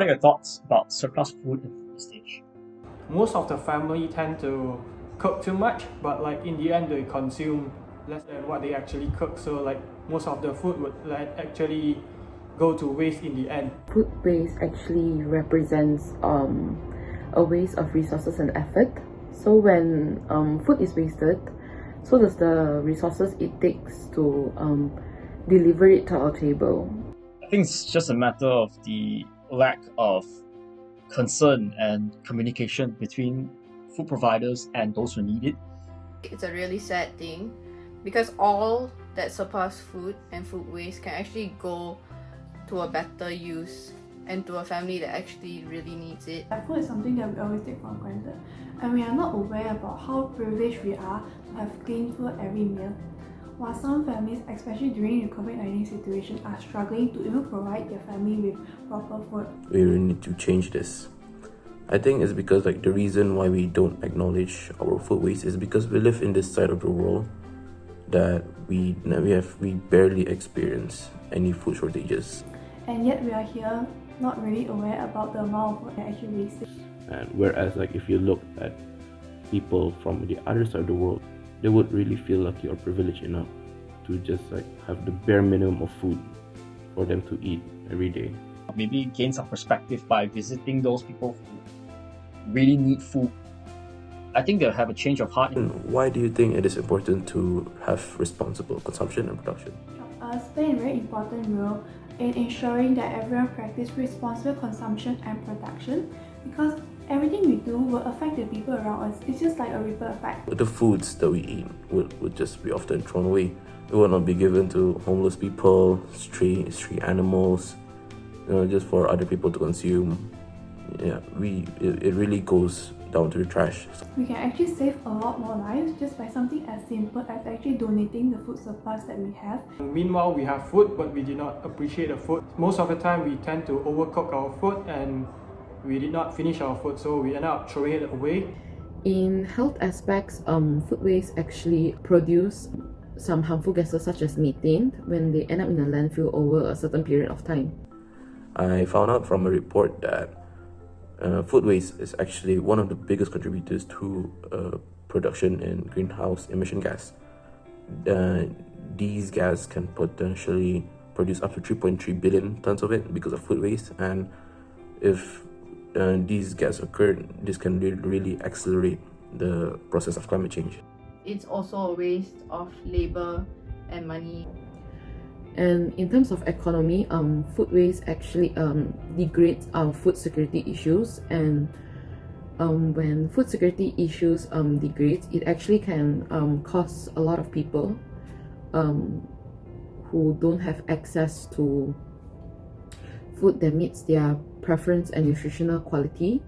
are your thoughts about surplus food and food wastage? Most of the family tend to cook too much, but like in the end they consume less than what they actually cook, so like most of the food would like actually go to waste in the end. Food waste actually represents a waste of resources and effort. So when food is wasted, so does the resources it takes to deliver it to our table. I think it's just a matter of the lack of concern and communication between food providers and those who need it. It's a really sad thing because all that surplus food and food waste can actually go to a better use and to a family that actually really needs it. Food is something that we always take for granted, and we are not aware about how privileged we are to have clean food every meal. While some families, especially during the COVID-19 situation, are struggling to even provide their family with proper food. We really need to change this. I think it's because the reason why we don't acknowledge our food waste is because we live in this side of the world that we barely experience any food shortages. And yet we are here not really aware about the amount of food that actually wasted. And whereas if you look at people from the other side of the world, they would really feel like you're privileged enough to just have the bare minimum of food for them to eat every day. Maybe gain some perspective by visiting those people who really need food. I think they'll have a change of heart. Why do you think it is important to have responsible consumption and production? Shoppers play a very important role in ensuring that everyone practices responsible consumption and production, because everything we do will affect the people around us. It's just like a ripple effect. The foods that we eat would just be often thrown away. It will not be given to homeless people, stray animals, just for other people to consume. Yeah, it really goes down to the trash. We can actually save a lot more lives just by something as simple as actually donating the food surplus that we have. Meanwhile, we have food, but we do not appreciate the food. Most of the time, we tend to overcook our food and we did not finish our food, so we end up throwing it away. In health aspects, food waste actually produce some harmful gases such as methane when they end up in a landfill over a certain period of time. I found out from a report that food waste is actually one of the biggest contributors to production in greenhouse emission gas. These gas can potentially produce up to 3.3 billion tons of it because of food waste, and if these gas occur, this can really accelerate the process of climate change. It's also a waste of labor and money. And in terms of economy, food waste actually degrades our food security issues, and when food security issues degrades, it actually can cause a lot of people who don't have access to food that meets their preference and nutritional quality.